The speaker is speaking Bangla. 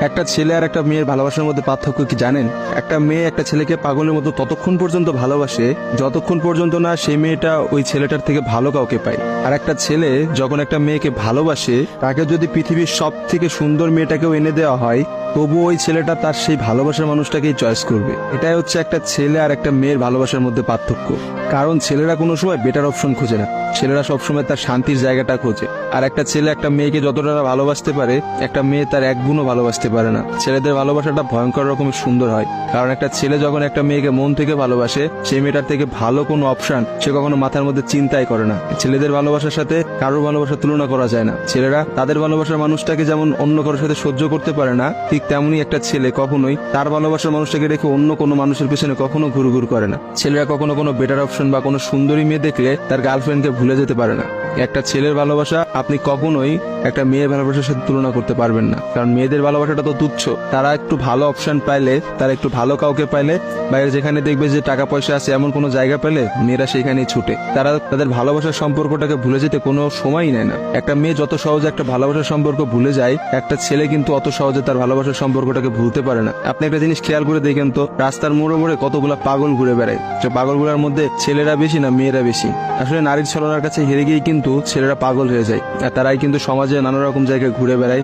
একটা ছেলে আর একটা মেয়ের ভালোবাসার মধ্যে পার্থক্য কি জানেন? একটা মেয়ে একটা ছেলেকে পাগলের মতো ততক্ষণ পর্যন্ত ভালোবাসে যতক্ষণ পর্যন্ত না সেই মেয়েটা ওই ছেলেটার থেকে ভালো কাউকে পায়। আর একটা ছেলে যখন একটা মেয়েকে ভালোবাসে, তাকে যদি পৃথিবীর সব থেকে সুন্দর মেয়েটাকেও এনে দেওয়া হয়, তবু ওই ছেলেটা তার সেই ভালোবাসার মানুষটাকেই চয়েস করবে। এটাই হচ্ছে একটা ছেলে আর একটা মেয়ের ভালোবাসার মধ্যে পার্থক্য। কারণ ছেলেরা কোনো সময় বেটার অপশন খোঁজে না, ছেলেরা সবসময় তার শান্তির জায়গাটা খোঁজে। আর একটা ছেলে একটা মেয়েকে যতটা ভালোবাসতে পারে, একটা মেয়ে তার এক গুণও ভালোবাসতে পারে না। ছেলেদের ভালোবাসাটা ভয়ঙ্কর রকমের সুন্দর হয়, কারণ একটা ছেলে যখন একটা মেয়েকে মন থেকে ভালোবাসে, সেই মেয়েটার থেকে ভালো কোনো অপশন সে কখনো মাথার মধ্যে চিন্তাই করে না। ছেলেদের ভালোবাসার সাথে কারোর ভালোবাসার তুলনা করা যায় না। ছেলেরা তাদের ভালোবাসার মানুষটাকে যেমন অন্য কারোর সাথে সহ্য করতে পারে না, ঠিক তেমনি একটা ছেলে কখনোই তার ভালোবাসার মানুষটাকে রেখে অন্য কোনো মানুষের পেছনে কখনো ঘুরঘুর করে না। ছেলেরা কখনো কোনো বেটার অপশন বা কোনো সুন্দরী মেয়ে দেখলে তার গার্লফ্রেন্ডকে ভুলে যেতে পারে না। একটা ছেলের ভালোবাসা আপনি কখনোই একটা মেয়ের ভালোবাসার সাথে তুলনা করতে পারবেন না, কারণ মেয়েদের ভালোবাসাটা তো তুচ্ছ। তারা একটু ভালো অপশন পাইলে, তারা একটু ভালো কাউকে পাইলে, বাইরে যেখানে দেখবে যে টাকা পয়সা আছে এমন কোনো জায়গা পেলে মেয়েরা সেখানেই ছুটে। তারা তাদের ভালোবাসার সম্পর্কটাকে ভুলে যেতে কোনো সময়ই নেয় না। একটা মেয়ে যত সহজে একটা ভালোবাসার সম্পর্ক ভুলে যায়, একটা ছেলে কিন্তু অত সহজে তার ভালোবাসার সম্পর্কটাকে ভুলতে পারে না। আপনি একটা জিনিস খেয়াল করে দেখেন তো, রাস্তার মোড়ে মোড়ে কতগুলা পাগল ঘুরে বেড়ায়। যে পাগলগুলোর মধ্যে ছেলেরা বেশি না মেয়েরা বেশি? আসলে নারীর ছলনার কাছে হেরে গিয়ে কিন্তু ছেলেরা পাগল হয়ে যায়, আর তারাই কিন্তু সমাজে নানা রকম জায়গায় ঘুরে বেড়ায়।